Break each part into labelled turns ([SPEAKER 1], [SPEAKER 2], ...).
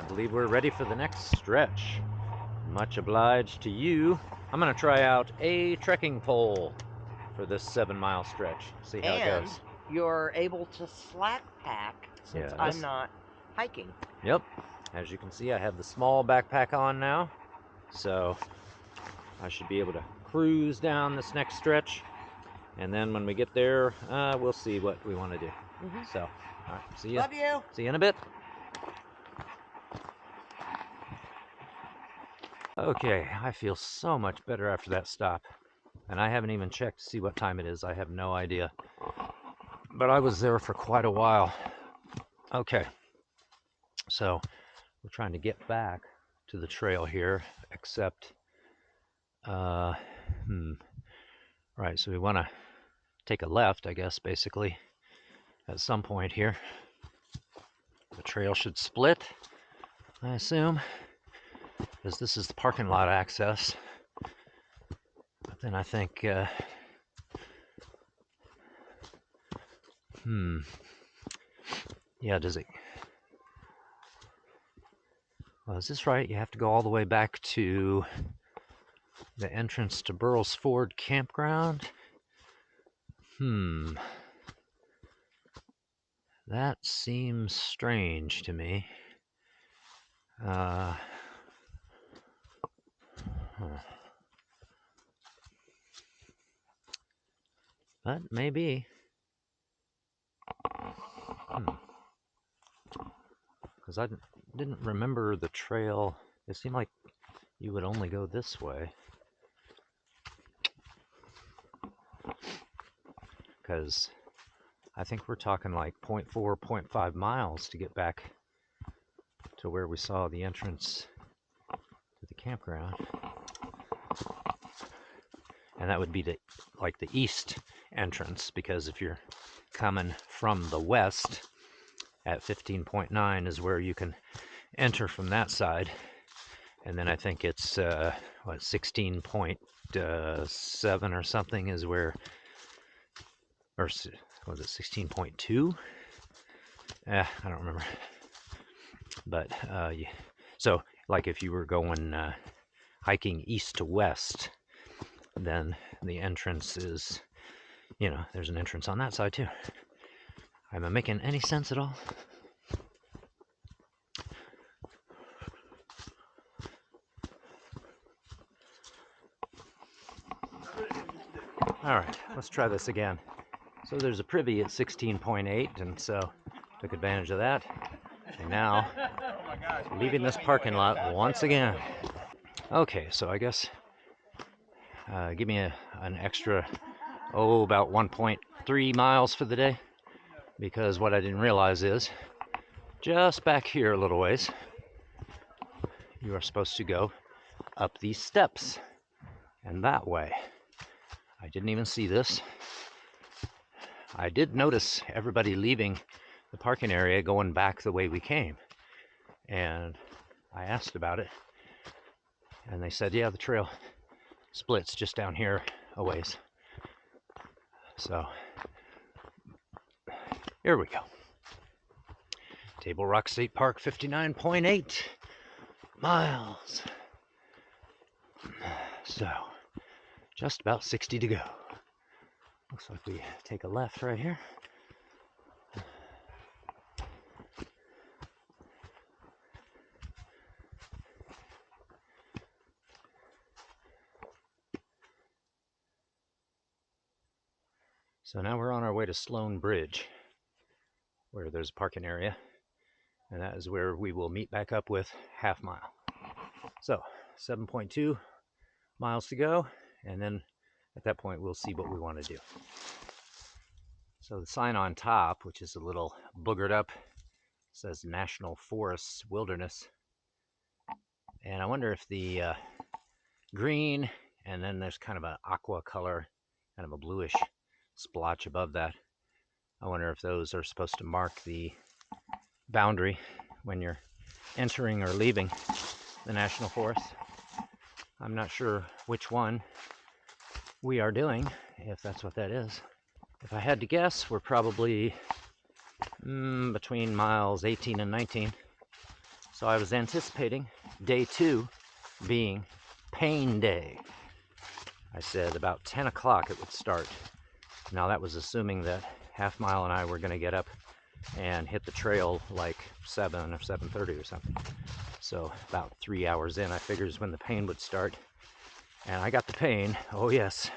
[SPEAKER 1] believe we're ready for the next stretch. Much obliged to you. I'm going to try out a trekking pole for this 7-mile stretch. See how it
[SPEAKER 2] And
[SPEAKER 1] goes.
[SPEAKER 2] you're able to slack pack since
[SPEAKER 1] Yes.
[SPEAKER 2] I'm not hiking.
[SPEAKER 1] Yep. As you can see, I have the small backpack on now, so I should be able to cruise down this next stretch. And then when we get there, we'll see what we want to do. So, all right, see you.
[SPEAKER 2] Love you.
[SPEAKER 1] See you in a bit. Okay, I feel so much better after that stop. And I haven't even checked to see what time it is. I have no idea. But I was there for quite a while. Okay, so we're trying to get back to the trail here, except, right, so we want to take a left, I guess, basically, at some point here. The trail should split, I assume, because this is the parking lot access. But then I think, yeah, does it? Well, is this right? You have to go all the way back to the entrance to Burles Ford Campground? That seems strange to me. But maybe. Because I didn't remember the trail. It seemed like you would only go this way. Because I think we're talking like 0.4, 0.5 miles to get back to where we saw the entrance to the campground. And that would be like the east entrance, because if you're coming from the west at 15.9 is where you can enter from that side. And then I think it's 16.7 or something is where, or was it 16.2? I don't remember. But so like if you were going hiking east to west, then the entrance is, there's an entrance on that side too. Am I making any sense at all? All right, let's try this again. So there's a privy at 16.8, and so took advantage of that. And now, leaving this parking lot once again. Okay, so I guess give me an extra, about 1.3 miles for the day, because what I didn't realize is, just back here a little ways, you are supposed to go up these steps, and that way. I didn't even see this. I did notice everybody leaving the parking area going back the way we came, and I asked about it, and they said, yeah, the trail splits just down here a ways. So here we go. Table Rock State Park, 59.8 miles. So just about 60 to go. Looks like we take a left right here. So now we're on our way to Sloan Bridge, where there's a parking area, and that is where we will meet back up with half mile. So 7.2 miles to go, and then at that point we'll see what we want to do. So the sign on top, which is a little boogered up, says National Forests Wilderness. And I wonder if the green, and then there's kind of an aqua color, kind of a bluish splotch above that. I wonder if those are supposed to mark the boundary when you're entering or leaving the National Forest. I'm not sure which one we are doing, if that's what that is. If I had to guess, we're probably between miles 18 and 19. So I was anticipating day 2 being pain day. I said about 10 o'clock it would start. Now that was assuming that Half Mile and I were going to get up and hit the trail like 7 or 7:30 or something. So about 3 hours in, I figured is when the pain would start. And I got the pain. Oh yes,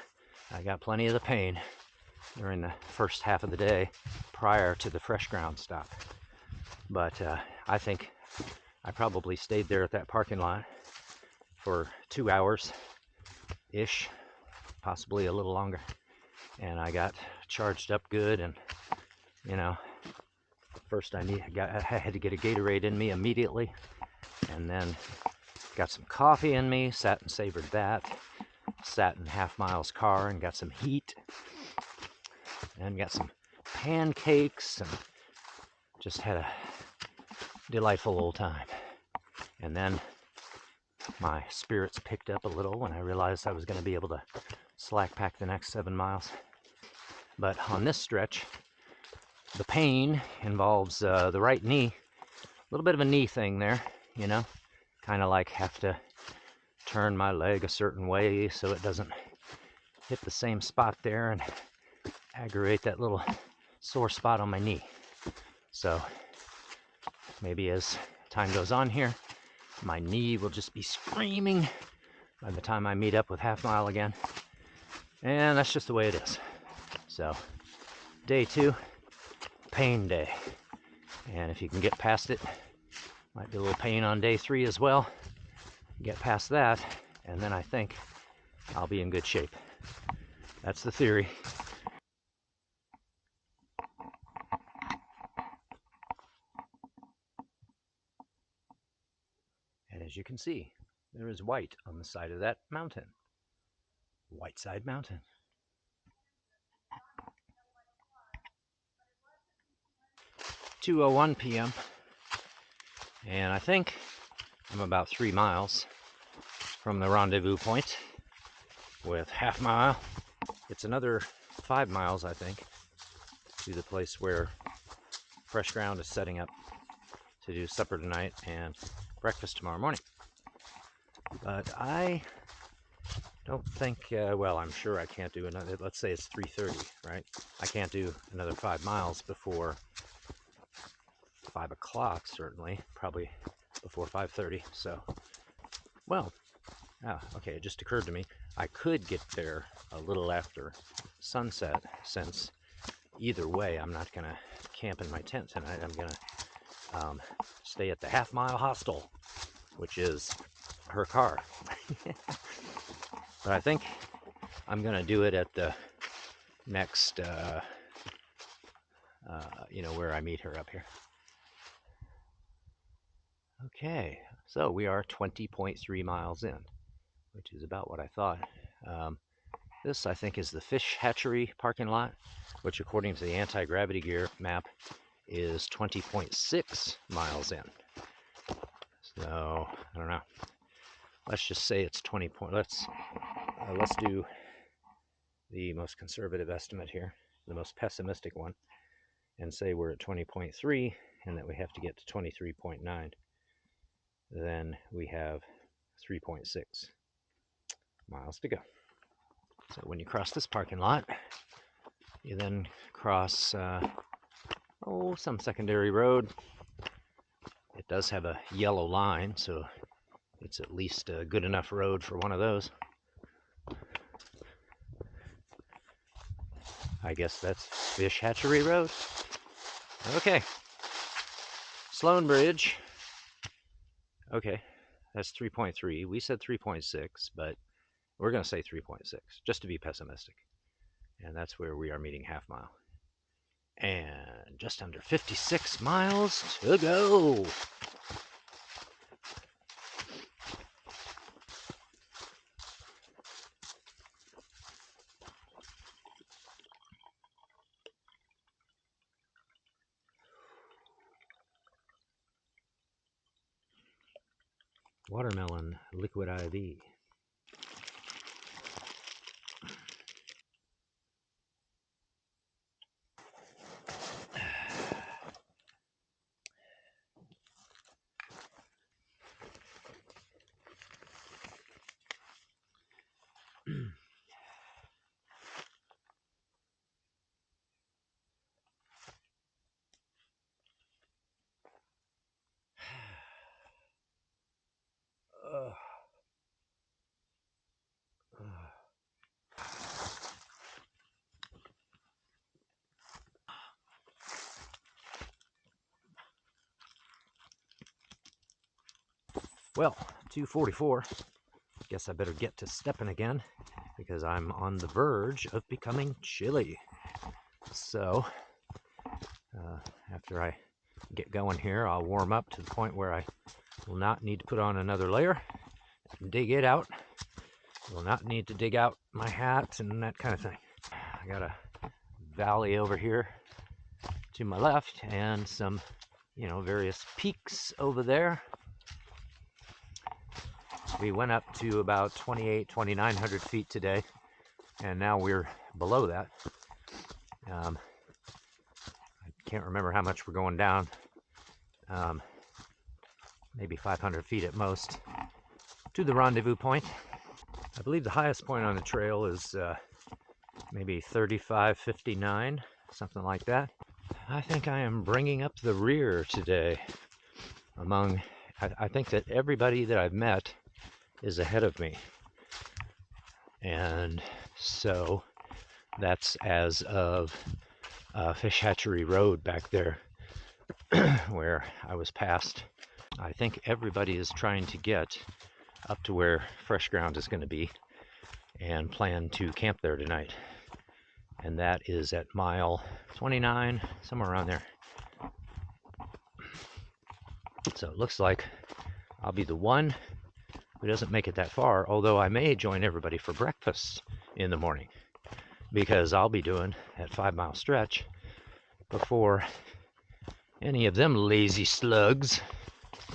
[SPEAKER 1] I got plenty of the pain during the first half of the day prior to the fresh ground stop. But I think I probably stayed there at that parking lot for 2 hours-ish, possibly a little longer. And I got charged up good, and you know, first I had to get a Gatorade in me immediately, and then got some coffee in me, sat and savored that, sat in Half Mile's car and got some heat, and got some pancakes, and just had a delightful old time. And then my spirits picked up a little when I realized I was going to be able to slack pack the next 7 miles. But on this stretch, the pain involves the right knee, a little bit of a knee thing there, you know, kind of like have to turn my leg a certain way so it doesn't hit the same spot there and aggravate that little sore spot on my knee. So maybe as time goes on here, my knee will just be screaming by the time I meet up with Half Mile again. And that's just the way it is. So, day 2, pain day. And if you can get past it, might be a little pain on day 3 as well. Get past that, and then I think I'll be in good shape. That's the theory. And as you can see, there is white on the side of that mountain. Whiteside Mountain. (2:01 p.m.) and I think I'm about 3 miles from the rendezvous point with Half Mile. It's another 5 miles, I think, to the place where Fresh Ground is setting up to do supper tonight and breakfast tomorrow morning. But I don't think, well, I'm sure I can't do another, let's say it's 3:30, right? I can't do another 5 miles before 5 o'clock, certainly, probably before 5:30. So, well, okay, it just occurred to me, I could get there a little after sunset, since either way, I'm not going to camp in my tent tonight. I'm going to stay at the Half Mile Hostel, which is her car. But I think I'm going to do it at the next, where I meet her up here. Okay, so we are 20.3 miles in, which is about what I thought. This, I think, is the fish hatchery parking lot, which according to the anti-gravity gear map is 20.6 miles in. So, I don't know. Let's just say it's 20 point. Let's do the most conservative estimate here, the most pessimistic one, and say we're at 20.3 and that we have to get to 23.9. Then we have 3.6 miles to go. So when you cross this parking lot, you then cross some secondary road. It does have a yellow line, so it's at least a good enough road for one of those. I guess that's Fish Hatchery Road. Okay. Sloan Bridge. Okay, that's 3.3. We said 3.6, but we're going to say 3.6, just to be pessimistic. And that's where we are meeting Half Mile. And just under 56 miles to go. Watermelon liquid IV. Well, 2:44. Guess I better get to stepping again because I'm on the verge of becoming chilly. So, after I get going here, I'll warm up to the point where I will not need to put on another layer and dig it out. Will not need to dig out my hat and that kind of thing. I got a valley over here to my left and some, various peaks over there. We went up to about 2,900 feet today, and now we're below that. I can't remember how much we're going down. Maybe 500 feet at most to the rendezvous point. I believe the highest point on the trail is maybe 3559, something like that. I think I am bringing up the rear today. I think that everybody that I've met is ahead of me. And so that's as of Fish Hatchery Road back there where I was passed. I think everybody is trying to get up to where fresh ground is going to be and plan to camp there tonight. And that is at mile 29, somewhere around there. So it looks like I'll be the one who doesn't make it that far, although I may join everybody for breakfast in the morning because I'll be doing that 5-mile stretch before any of them lazy slugs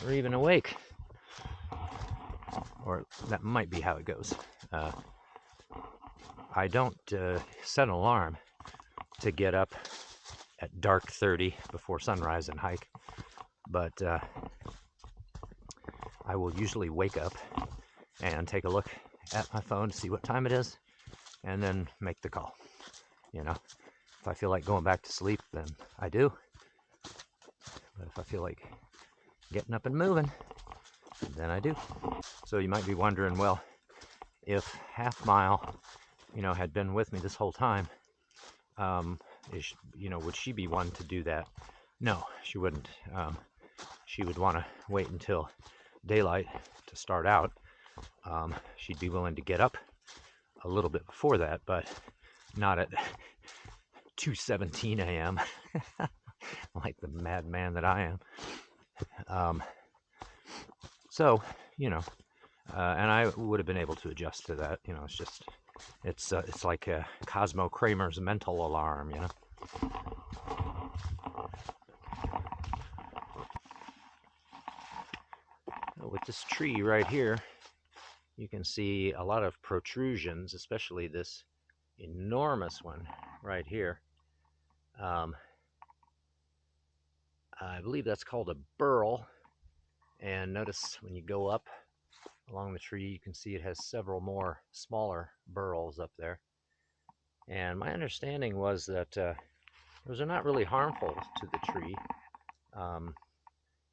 [SPEAKER 1] are even awake. Or that might be how it goes. I don't set an alarm to get up at dark 30 before sunrise and hike, but I will usually wake up and take a look at my phone to see what time it is and then make the call. If I feel like going back to sleep, then I do. But if I feel like getting up and moving, then I do. So you might be wondering, well, if Half Mile, had been with me this whole time, would she be one to do that? No, she wouldn't. She would want to wait until daylight to start out. She'd be willing to get up a little bit before that, but not at 2:17 a.m. like the madman that I am. So, and I would have been able to adjust to that. It's like Cosmo Kramer's mental alarm. With this tree right here, you can see a lot of protrusions, especially this enormous one right here. I believe that's called a burl. And notice when you go up along the tree, you can see it has several more smaller burls up there. And my understanding was that those are not really harmful to the tree.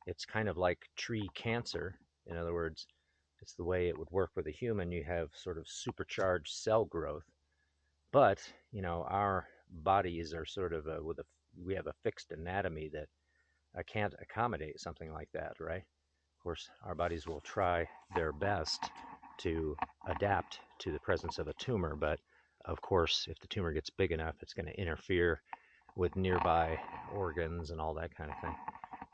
[SPEAKER 1] It's kind of like tree cancer. In other words, it's the way it would work with a human. You have sort of supercharged cell growth. But, our bodies are sort of we have a fixed anatomy that can't accommodate something like that, right? Of course, our bodies will try their best to adapt to the presence of a tumor, but of course, if the tumor gets big enough, it's going to interfere with nearby organs and all that kind of thing.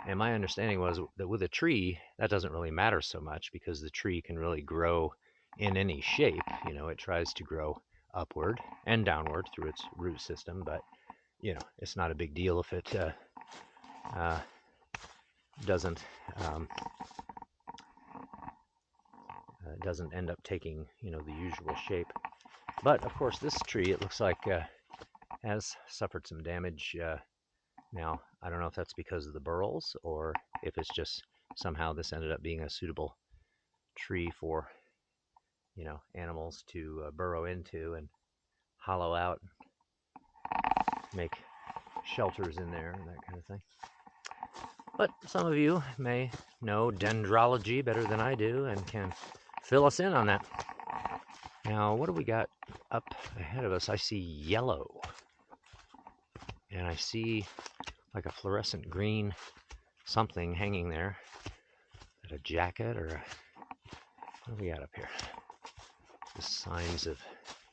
[SPEAKER 1] And my understanding was that with a tree, that doesn't really matter so much because the tree can really grow in any shape. It tries to grow upward and downward through its root system, but, it's not a big deal if it doesn't end up taking, the usual shape. But, of course, this tree, it looks like, has suffered some damage. Now, I don't know if that's because of the burls or if it's just somehow this ended up being a suitable tree for, animals to burrow into and hollow out, make shelters in there and that kind of thing. But some of you may know dendrology better than I do and can fill us in on that. Now, what do we got up ahead of us? I see yellow. And I see like a fluorescent green something hanging there. Is that a jacket or a... What do we got up here? The signs of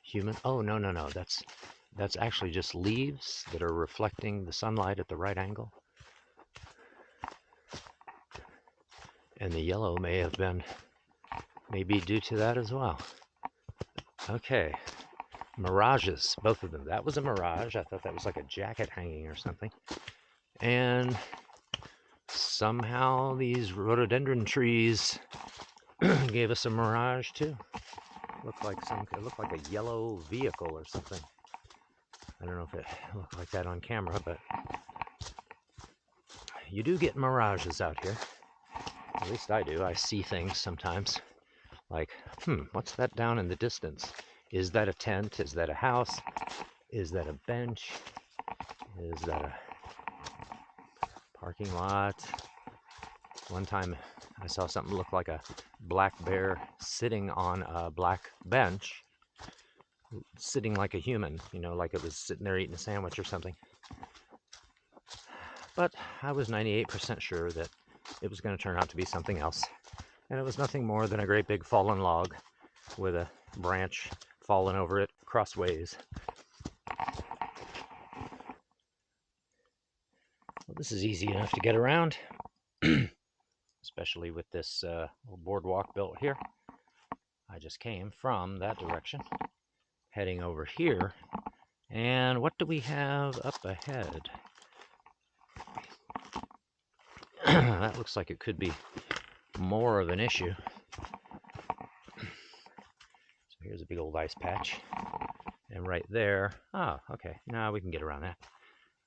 [SPEAKER 1] human... Oh, no. That's actually just leaves that are reflecting the sunlight at the right angle. And the yellow may have been maybe due to that as well. Okay. Mirages, both of them. That was a mirage. I thought that was like a jacket hanging or something. And somehow these rhododendron trees gave us a mirage too. It looked like a yellow vehicle or something. I don't know if it looked like that on camera, but you do get mirages out here. At least I do. I see things sometimes. Like, what's that down in the distance? Is that a tent? Is that a house? Is that a bench? Is that a parking lot? One time I saw something look like a black bear sitting on a black bench, sitting like a human, like it was sitting there eating a sandwich or something. But I was 98% sure that it was going to turn out to be something else. And it was nothing more than a great big fallen log with a branch fallen over it crossways. Well, this is easy enough to get around, especially with this little boardwalk built here. I just came from that direction, heading over here. And what do we have up ahead? That looks like it could be more of an issue. So here's a big old ice patch. And right there, okay, now we can get around that.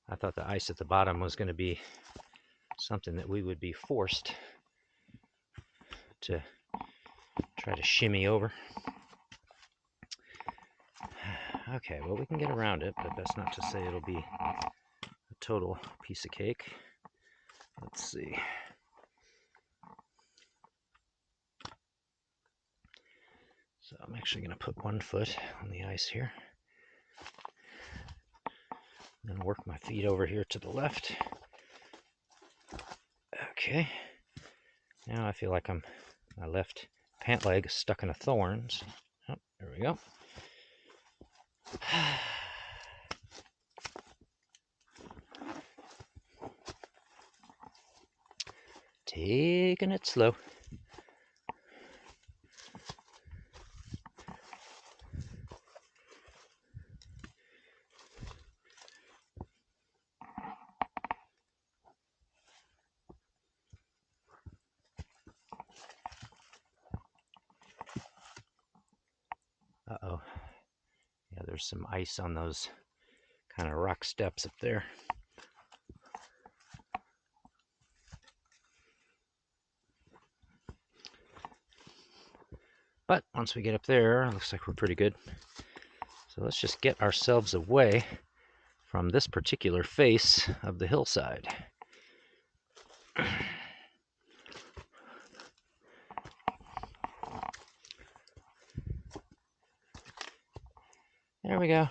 [SPEAKER 1] I thought the ice at the bottom was going to be something that we would be forced to try to shimmy over. Okay, well, we can get around it, but that's not to say it'll be a total piece of cake. Let's see. So I'm actually going to put one foot on the ice here. And then work my feet over here to the left. Okay. Now I feel like my left pant leg is stuck in a thorn. So, there we go. Taking it slow. Uh-oh. Yeah, there's some ice on those kind of rock steps up there. But once we get up there, it looks like we're pretty good. So let's just get ourselves away from this particular face of the hillside. There we go.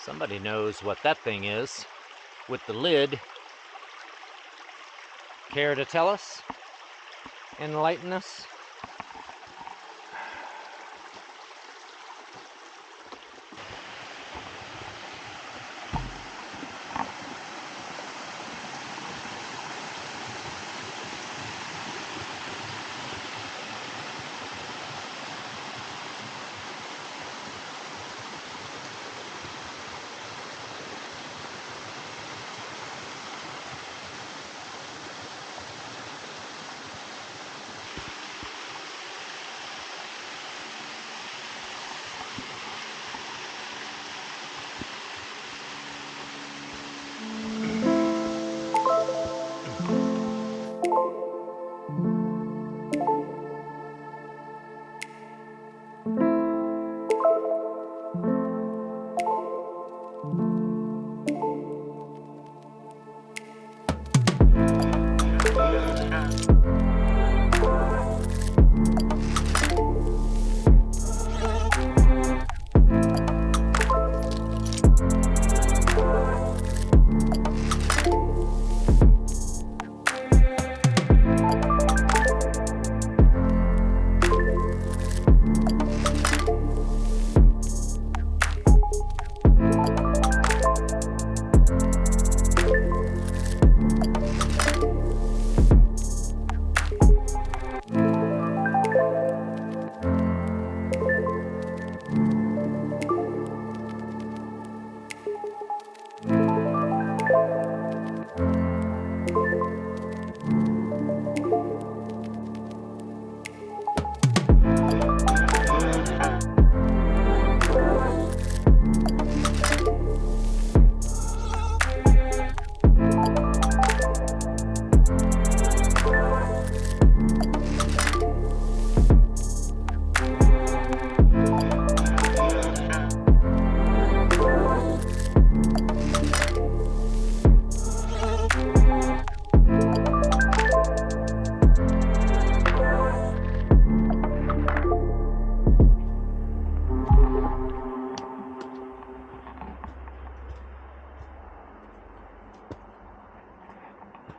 [SPEAKER 1] Somebody knows what that thing is with the lid. Care to tell us? Enlighten us?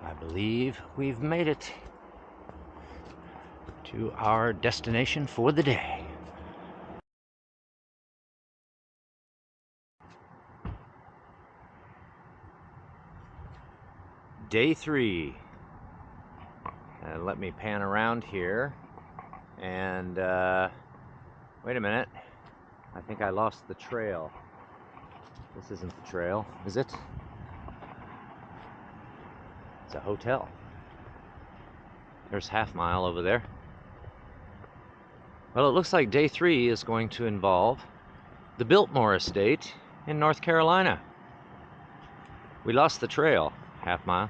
[SPEAKER 1] I believe we've made it to our destination for the day. Day 3. Let me pan around here and wait a minute. I think I lost the trail. This isn't the trail, is it? It's a hotel. There's Half Mile over there. Well, it looks like day 3 is going to involve the Biltmore Estate in North Carolina. We lost the trail, Half Mile.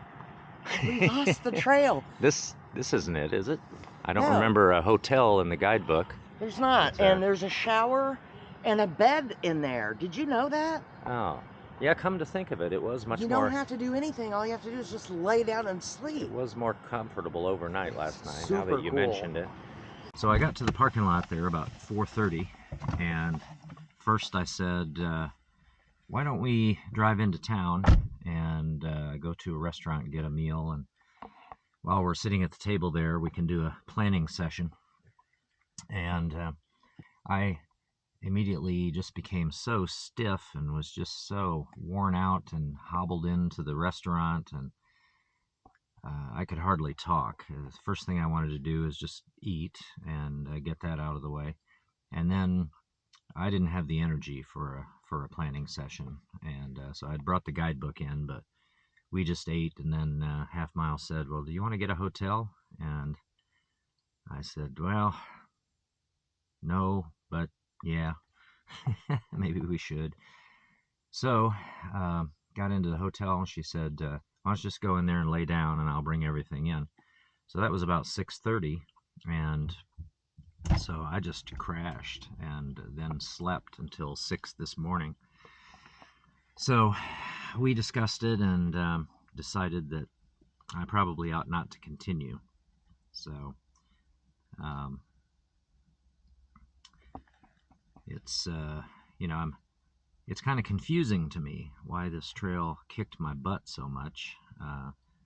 [SPEAKER 2] We lost the trail.
[SPEAKER 1] This isn't it, is it? I don't
[SPEAKER 2] No.
[SPEAKER 1] remember a hotel in the guidebook.
[SPEAKER 2] There's not. And there's a shower and a bed in there. Did you know that?
[SPEAKER 1] Oh. Yeah, come to think of it, it was much more...
[SPEAKER 2] You don't have to do anything. All you have to do is just lay down and sleep.
[SPEAKER 1] It was more comfortable overnight last night, now
[SPEAKER 2] Super
[SPEAKER 1] that you
[SPEAKER 2] cool.
[SPEAKER 1] mentioned it. So I got to the parking lot there about 4:30, and first I said, why don't we drive into town and go to a restaurant and get a meal, and while we're sitting at the table there, we can do a planning session. And I immediately just became so stiff and was just so worn out and hobbled into the restaurant, and I could hardly talk. The first thing I wanted to do is just eat and get that out of the way. And then I didn't have the energy for a planning session, and so I'd brought the guidebook in, but we just ate. And then Half Mile said, well, do you want to get a hotel? And I said, well, no, but yeah, maybe we should. So got into the hotel, and she said, why don't you just go in there and lay down, and I'll bring everything in. So that was about 6:30, and so I just crashed and then slept until 6 this morning. So we discussed it and decided that I probably ought not to continue. So it's it's kind of confusing to me why this trail kicked my butt so much.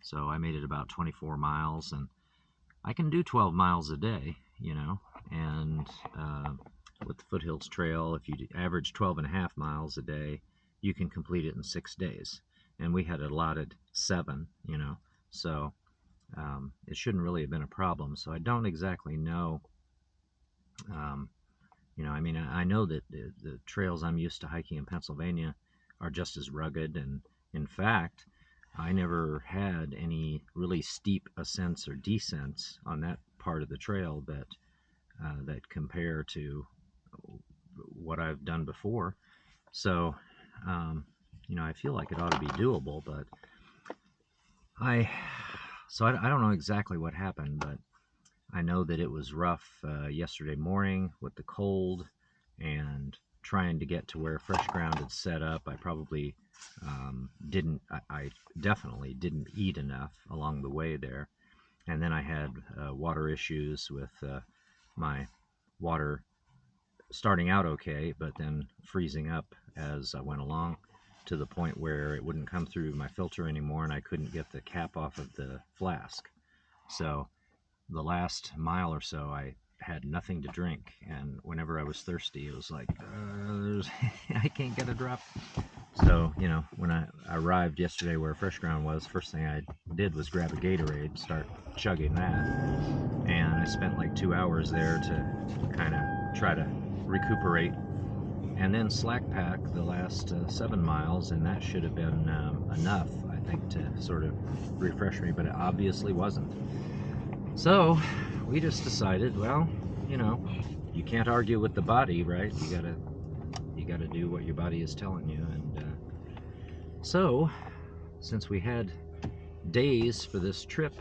[SPEAKER 1] So I made it about 24 miles, and I can do 12 miles a day, and with the Foothills Trail, if you average 12 and a half miles a day, you can complete it in 6 days. And we had allotted 7, so it shouldn't really have been a problem. So I don't exactly know. I know that the trails I'm used to hiking in Pennsylvania are just as rugged, and in fact, I never had any really steep ascents or descents on that part of the trail that compare to what I've done before. So, I feel like it ought to be doable, but I don't know exactly what happened, but I know that it was rough yesterday morning with the cold and trying to get to where fresh ground had set up. I probably I definitely didn't eat enough along the way there. And then I had water issues with my water starting out okay, but then freezing up as I went along to the point where it wouldn't come through my filter anymore, and I couldn't get the cap off of the flask. So the last mile or so, I had nothing to drink, and whenever I was thirsty, it was like, I can't get a drop. So, when I arrived yesterday where fresh ground was, first thing I did was grab a Gatorade, start chugging that, and I spent like 2 hours there to kind of try to recuperate, and then slackpack the last 7 miles, and that should have been enough, I think, to sort of refresh me, but it obviously wasn't. So we just decided, well, you can't argue with the body, right? You gotta do what your body is telling you. And so, since we had days for this trip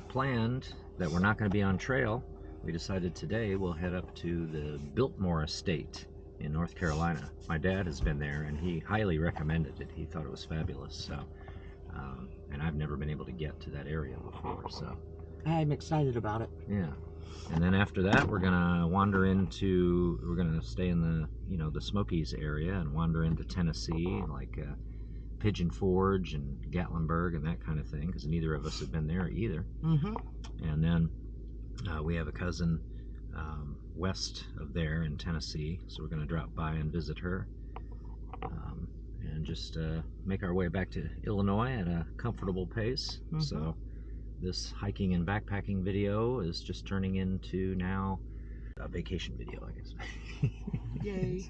[SPEAKER 1] planned that we're not going to be on trail, we decided today we'll head up to the Biltmore Estate in North Carolina. My dad has been there, and he highly recommended it. He thought it was fabulous. So, and I've never been able to get to that area before, so
[SPEAKER 2] I'm excited about it.
[SPEAKER 1] yeah. And then after that, we're gonna stay in the the Smokies area and wander into Tennessee, like Pigeon Forge and Gatlinburg and that kind of thing, because neither of us have been there either.
[SPEAKER 2] Mm-hmm.
[SPEAKER 1] And then we have a cousin west of there in Tennessee, so we're going to drop by and visit her, and just make our way back to Illinois at a comfortable pace.
[SPEAKER 2] Mm-hmm.
[SPEAKER 1] So this hiking and backpacking video is just turning into now a vacation video, I guess.
[SPEAKER 2] Yay.